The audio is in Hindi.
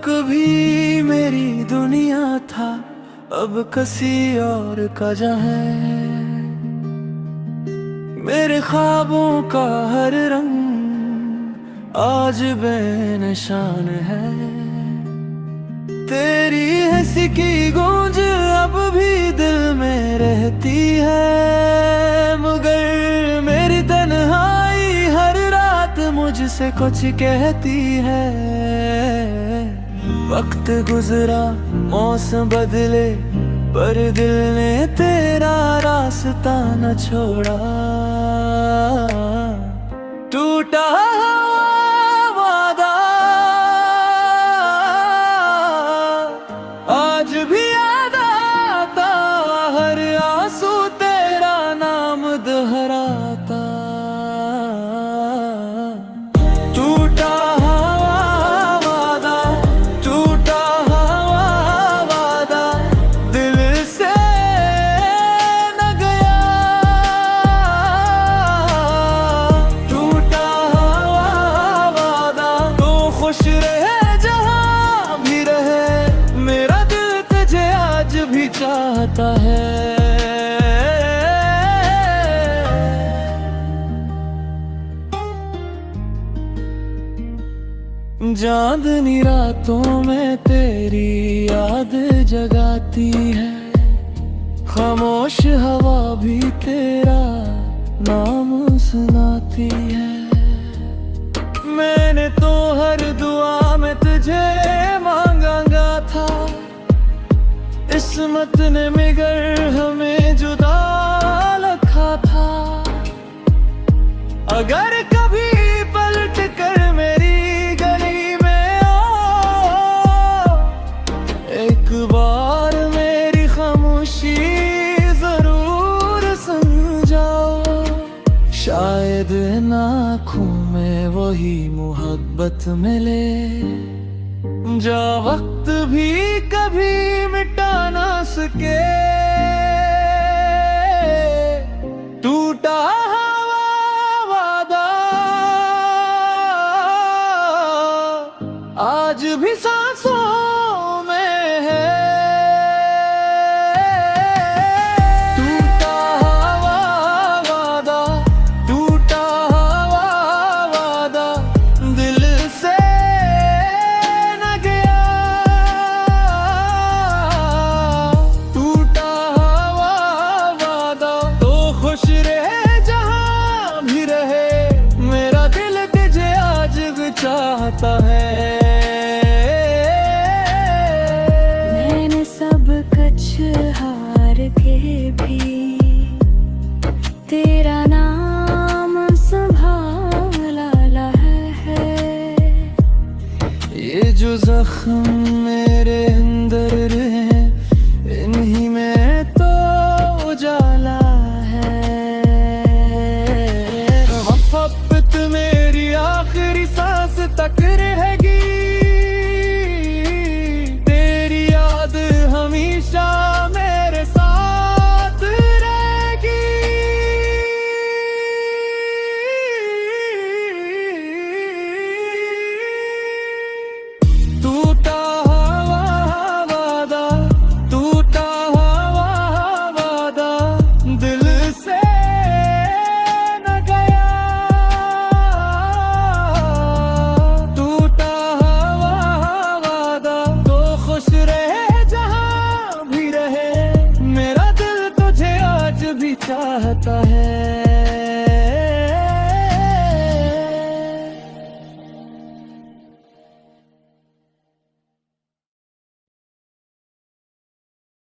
कभी मेरी दुनिया था, अब किसी और का जहां है। मेरे ख्वाबों का हर रंग आज बेनिशान है। तेरी हंसी की गूंज अब भी दिल में रहती है, मगर मेरी तन्हाई हर रात मुझसे कुछ कहती है। वक्त गुजरा, मौसम बदले, पर दिल ने तेरा रास्ता न छोड़ा। टूटा वादा आज भी याद आता, हर आंसू तेरा नाम दोहराता। टूटा वादा, टूटा वादा, दिल से न गया। टूटा वादा, तो खुश रहे जहां भी रहे, मेरा दिल तुझे आज भी चाहता है। चांदनी रातों में तेरी याद जगाती है, खामोश हवा भी तेरा नाम सुनाती है। मैंने तो हर दुआ में तुझे मांगा था, किस्मत ने मगर हमें जुदा रखा था। अगर कभी पलट कर मेरी गली में आओ, एक बार मेरी खामोशी जरूर सुन जाओ। शायद इन आँखों में वही मोहब्बत मिले, जा वक्त भी कभी मिटा ना सके। टूटा वादा आज भी सांसों में है। टूटा वादा, टूटा वादा, दिल से न गया। टूटा वादा, तो खुश रहे जहां भी रहे, मेरा दिल तुझे आज भी चाहता है। मैंने सब कुछ हार के भी तेरा नाम संभाला है। ये जो जख्म